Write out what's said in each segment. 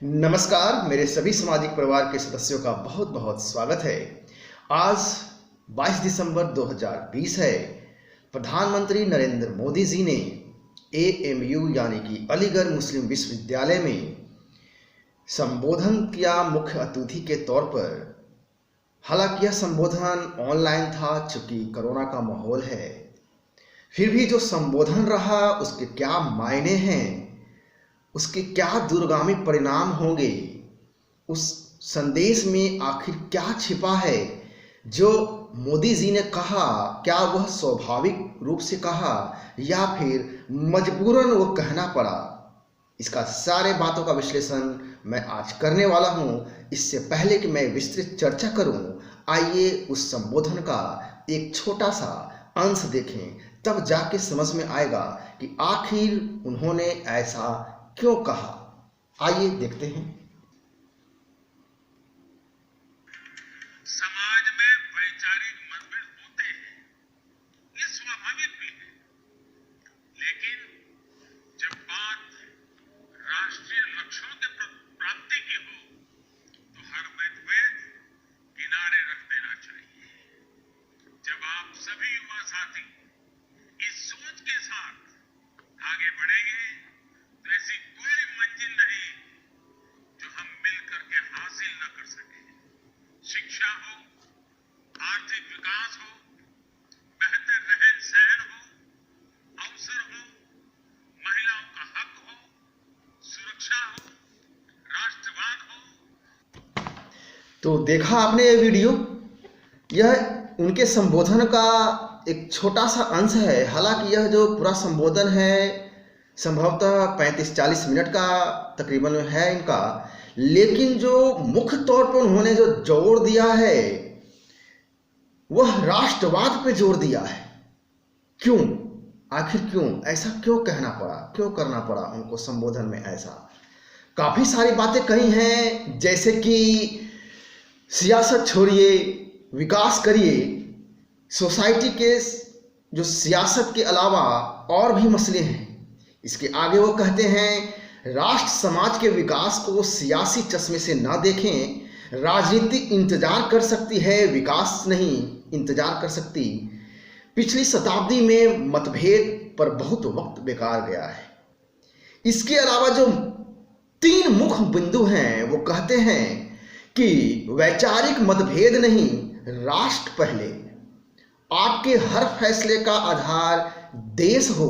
नमस्कार, मेरे सभी सामाजिक परिवार के सदस्यों का बहुत बहुत स्वागत है। आज 22 दिसंबर 2020 है। प्रधानमंत्री नरेंद्र मोदी जी ने AMU यानी कि अलीगढ़ मुस्लिम विश्वविद्यालय में संबोधन किया मुख्य अतिथि के तौर पर। हालांकि यह संबोधन ऑनलाइन था, चूंकि कोरोना का माहौल है। फिर भी जो संबोधन रहा उसके क्या मायने हैं, उसके क्या दूरगामी परिणाम होंगे, उस संदेश में आखिर क्या छिपा है जो मोदी जी ने कहा, क्या वह स्वाभाविक रूप से कहा या फिर मजबूरन वो कहना पड़ा। इसका सारे बातों का विश्लेषण मैं आज करने वाला हूं। इससे पहले कि मैं विस्तृत चर्चा करूं, आइए उस संबोधन का एक छोटा सा अंश देखें, तब जाके समझ में आएगा कि आखिर उन्होंने ऐसा क्यों कहा। आइए देखते हैं। समाज में वैचारिक मतभेद होते हैं, ये स्वाभाविक भी है, लेकिन जब बात राष्ट्रीय लक्ष्यों के प्राप्ति की हो तो हर मतभेद किनारे रख देना चाहिए। जब आप सभी युवा साथी इस सोच के साथ आगे बढ़ेंगे तो ऐसी कोई मंजिल नहीं जो हम मिलकर के हासिल न कर सके। शिक्षा हो, आर्थिक विकास हो, बेहतर रहन सहन हो, अवसर हो, महिलाओं का हक हो, सुरक्षा हो, राष्ट्रवाद हो। तो देखा आपने ये वीडियो, यह उनके संबोधन का एक छोटा सा अंश है। हालांकि यह जो पूरा संबोधन है संभवतः 35-40 मिनट का तकरीबन है इनका, लेकिन जो मुख्य तौर पर उन्होंने जो जोर दिया है वह राष्ट्रवाद पे जोर दिया है। क्यों, आखिर क्यों, ऐसा क्यों कहना पड़ा, क्यों करना पड़ा उनको संबोधन में ऐसा। काफी सारी बातें कही हैं, जैसे कि सियासत छोड़िए, विकास करिए। सोसाइटी के जो सियासत के अलावा और भी मसले हैं। इसके आगे वो कहते हैं, राष्ट्र समाज के विकास को सियासी चश्मे से ना देखें। राजनीति इंतजार कर सकती है, विकास नहीं इंतजार कर सकती। पिछली शताब्दी में मतभेद पर बहुत वक्त बेकार गया है। इसके अलावा जो 3 मुख्य बिंदु हैं, वो कहते हैं कि वैचारिक मतभेद नहीं, राष्ट्र पहले। आपके हर फैसले का आधार देश हो।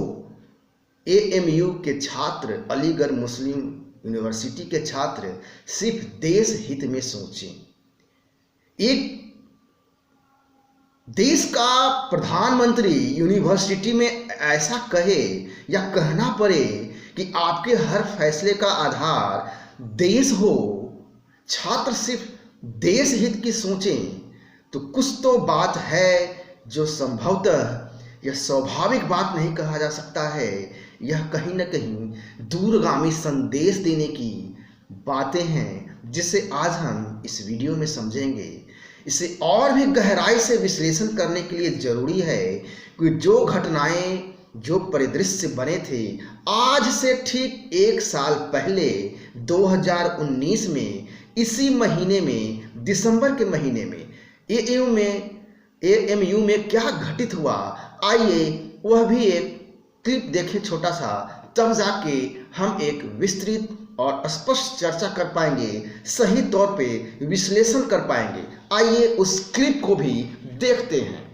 AMU के छात्र, अलीगढ़ मुस्लिम यूनिवर्सिटी के छात्र सिर्फ देश हित में सोचें। एक देश का प्रधानमंत्री यूनिवर्सिटी में ऐसा कहे या कहना पड़े कि आपके हर फैसले का आधार देश हो, छात्र सिर्फ देश हित की सोचें, तो कुछ तो बात है जो संभवतः यह स्वाभाविक बात नहीं कहा जा सकता है। यह कहीं न कहीं दूरगामी संदेश देने की बातें हैं, जिसे आज हम इस वीडियो में समझेंगे। इसे और भी गहराई से विश्लेषण करने के लिए जरूरी है कि जो घटनाएं, जो परिदृश्य बने थे आज से ठीक 1 साल पहले 2019 में, इसी महीने में, दिसंबर के महीने में AMU में क्या घटित हुआ, आइए वह भी एक क्लिप देखें छोटा सा, तब जाके हम एक विस्तृत और स्पष्ट चर्चा कर पाएंगे, सही तौर पे विश्लेषण कर पाएंगे। आइए उस क्लिप को भी देखते हैं।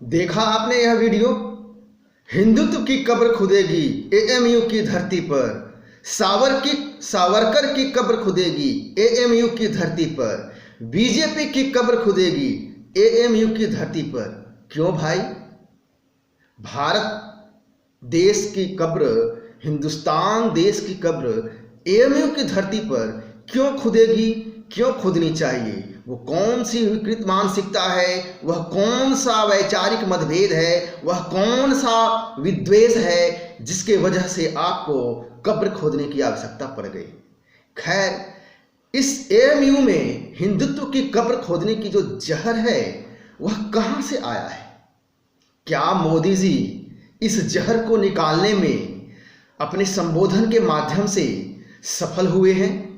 देखा आपने यह वीडियो। हिंदुत्व की कब्र खुदेगी AMU की धरती पर। सावरकर की कब्र खुदेगी AMU की धरती पर। बीजेपी की कब्र खुदेगी AMU की धरती पर। क्यों भाई, भारत देश की कब्र, हिंदुस्तान देश की कब्र AMU की धरती पर क्यों खुदेगी, क्यों खोदनी चाहिए, वो कौन सी विकृत मानसिकता है, वह कौन सा वैचारिक मतभेद है, वह कौन सा विद्वेष है जिसके वजह से आपको कब्र खोदने की आवश्यकता पड़ गई। खैर, इस एएमयू में हिंदुत्व की कब्र खोदने की जो जहर है वह कहां से आया है? क्या मोदी जी इस जहर को निकालने में अपने संबोधन के माध्यम से सफल हुए हैं?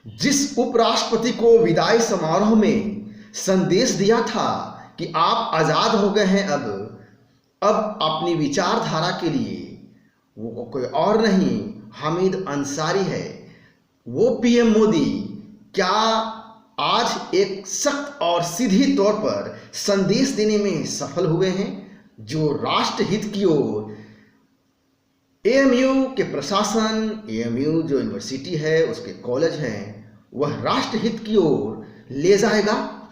जिस उपराष्ट्रपति को विदाई समारोह में संदेश दिया था कि आप आजाद हो गए हैं, अब अपनी विचारधारा के लिए वो कोई और नहीं हामिद अंसारी है, वो पीएम मोदी क्या आज एक सख्त और सीधी तौर पर संदेश देने में सफल हुए हैं जो राष्ट्रहित की ओर एएमयू के प्रशासन, एएमयू जो यूनिवर्सिटी है, उसके कॉलेज हैं, वह राष्ट्रहित की ओर ले जाएगा?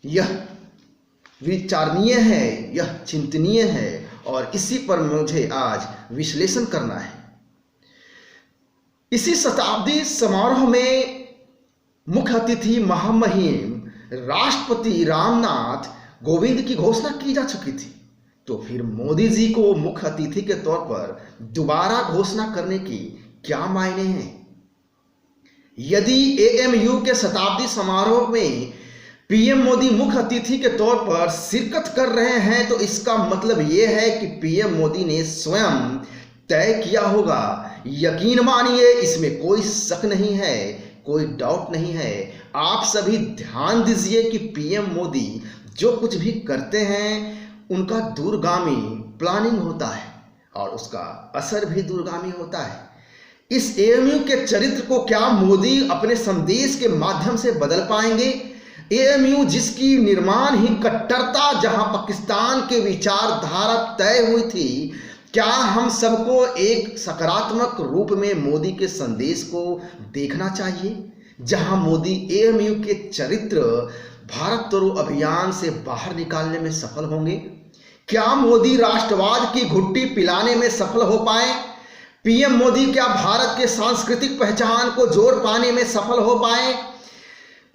यह विचारणीय है, यह चिंतनीय है और इसी पर मुझे आज विश्लेषण करना है। इसी शताब्दी समारोह में मुख्य अतिथि महामहिम राष्ट्रपति रामनाथ कोविंद की घोषणा की जा चुकी थी, तो फिर मोदी जी को मुख्य अतिथि के तौर पर दोबारा घोषणा करने की क्या मायने हैं? यदि एएमयू के शताब्दी समारोह में पीएम मोदी मुख्य अतिथि के तौर पर शिरकत कर रहे हैं तो इसका मतलब यह है कि पीएम मोदी ने स्वयं तय किया होगा। यकीन मानिए, इसमें कोई शक नहीं है, कोई डाउट नहीं है। आप सभी ध्यान दीजिए कि पीएम मोदी जो कुछ भी करते हैं उनका दूरगामी प्लानिंग होता है और उसका असर भी दूरगामी होता है। इस एएमयू के चरित्र को क्या मोदी अपने संदेश के माध्यम से बदल पाएंगे? एएमयू जिसकी निर्माण ही कट्टरता, जहां पाकिस्तान के विचारधारा तय हुई थी, क्या हम सबको एक सकारात्मक रूप में मोदी के संदेश को देखना चाहिए, जहां मोदी एएमयू के चरित्र भारत तोड़ो अभियान से बाहर निकालने में सफल होंगे? क्या मोदी राष्ट्रवाद की घुट्टी पिलाने में सफल हो पाए? पीएम मोदी क्या भारत के सांस्कृतिक पहचान को जोड़ पाने में सफल हो पाए?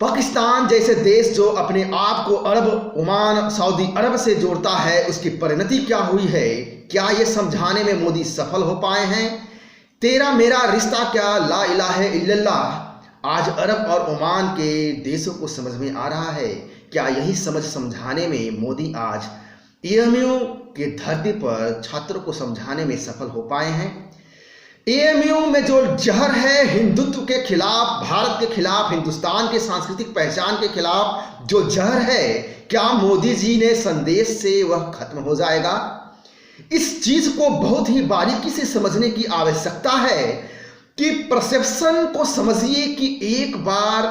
पाकिस्तान जैसे देश जो अपने आप को अरब, ओमान, सऊदी अरब से जोड़ता है, उसकी परिणति क्या हुई है? क्या ये समझाने में मोदी सफल हो पाए हैं? तेरा मेरा रिश्ता क्या, ला इलाहा इल्लल्लाह आज अरब और ओमान के देशों को समझ में आ रहा है? क्या यही समझाने में मोदी आज एएमयू के धरती पर छात्रों को समझाने में सफल हो पाए हैं? एएमयू में जो जहर है हिंदुत्व के खिलाफ, भारत के खिलाफ, हिंदुस्तान के सांस्कृतिक पहचान के खिलाफ जो जहर है, क्या मोदी जी ने संदेश से वह खत्म हो जाएगा? इस चीज को बहुत ही बारीकी से समझने की आवश्यकता है कि परसेप्शन को समझिए कि एक बार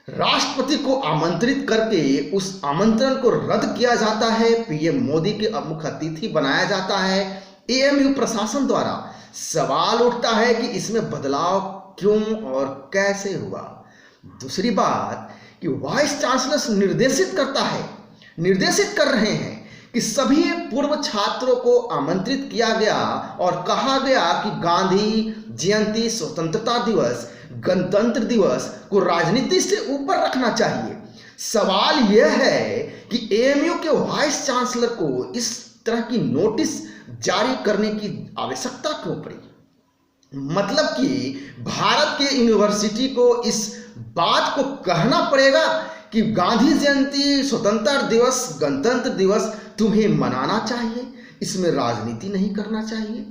राष्ट्रपति को आमंत्रित करके उस आमंत्रण को रद्द किया जाता है, पीएम मोदी के मुख्य अतिथि बनाया जाता है एएमयू प्रशासन द्वारा। सवाल उठता है कि इसमें बदलाव क्यों और कैसे हुआ। दूसरी बात कि वाइस चांसलर निर्देशित कर रहे हैं कि सभी पूर्व छात्रों को आमंत्रित किया गया और कहा गया कि गांधी जयंती, स्वतंत्रता दिवस, गणतंत्र दिवस को राजनीति से ऊपर रखना चाहिए। सवाल यह है कि एएमयू के वाइस चांसलर को इस तरह की नोटिस जारी करने की आवश्यकता क्यों पड़ी? मतलब कि भारत के यूनिवर्सिटी को इस बात को कहना पड़ेगा कि गांधी जयंती, स्वतंत्रता दिवस, गणतंत्र दिवस तुम्हें मनाना चाहिए, इसमें राजनीति नहीं करना चाहिए।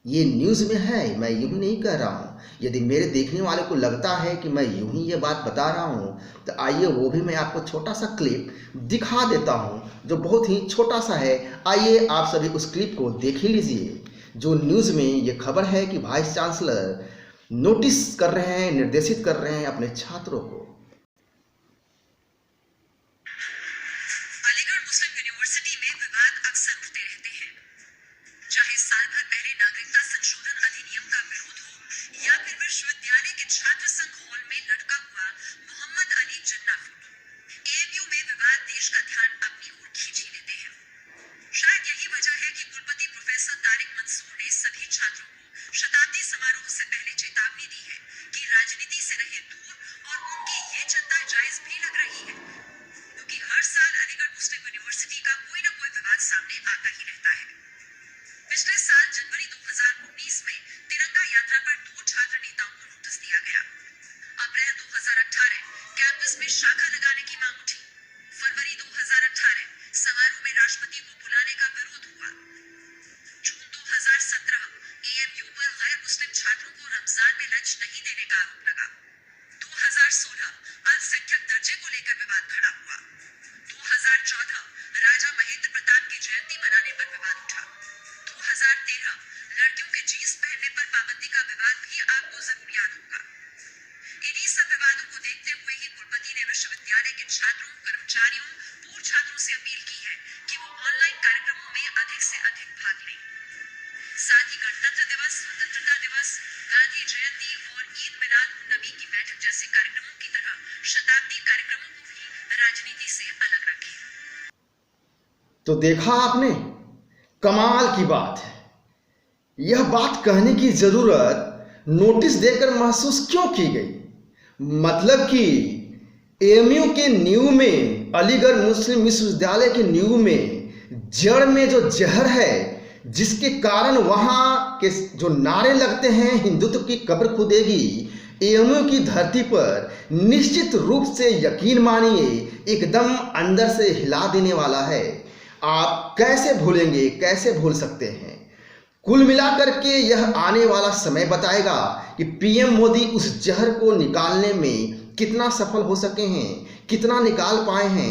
ये न्यूज़ में है, मैं यूं ही नहीं कह रहा हूँ। यदि मेरे देखने वाले को लगता है कि मैं यूं ही ये बात बता रहा हूँ तो आइए वो भी मैं आपको छोटा सा क्लिप दिखा देता हूँ जो बहुत ही छोटा सा है। आइए आप सभी उस क्लिप को देख ही लीजिए जो न्यूज़ में ये खबर है कि वाइस चांसलर नोटिस कर रहे हैं, निर्देशित कर रहे हैं अपने छात्रों को। अलीगढ़ मुस्लिम यूनिवर्सिटी में विवाद अक्सर उठते रहते हैं, चाहे साल भर पहले नागरिकता संशोधन अधिनियम का विरोध हो या फिर विश्वविद्यालय के छात्र संघ हॉल में लटका हुआ मोहम्मद अली जिन्ना फोटो। एएमयू में विवाद देश का ध्यान अपनी ओर खींच ही लेते हैं। शायद यही वजह है कि कुलपति प्रोफेसर तारिक मंसूर ने सभी छात्रों को शताब्दी समारोह से पहले चेतावनी दी है कि राजनीति से रहे दूर और उनके तो देखा आपने, कमाल की बात है। यह बात कहने की जरूरत नोटिस देकर महसूस क्यों की गई? मतलब कि एएमयू के नींव में, अलीगढ़ मुस्लिम विश्वविद्यालय के नींव में जड़ में जो जहर है, जिसके कारण वहां के जो नारे लगते हैं हिंदुत्व की कब्र खुदेगी, एएमयू की धरती पर निश्चित रूप से यकीन मानिए एकदम अंदर से हिला देने वाला है। आप कैसे भूलेंगे, कैसे भूल सकते हैं? कुल मिलाकर के यह आने वाला समय बताएगा कि पीएम मोदी उस जहर को निकालने में कितना सफल हो सके हैं, कितना निकाल पाए हैं।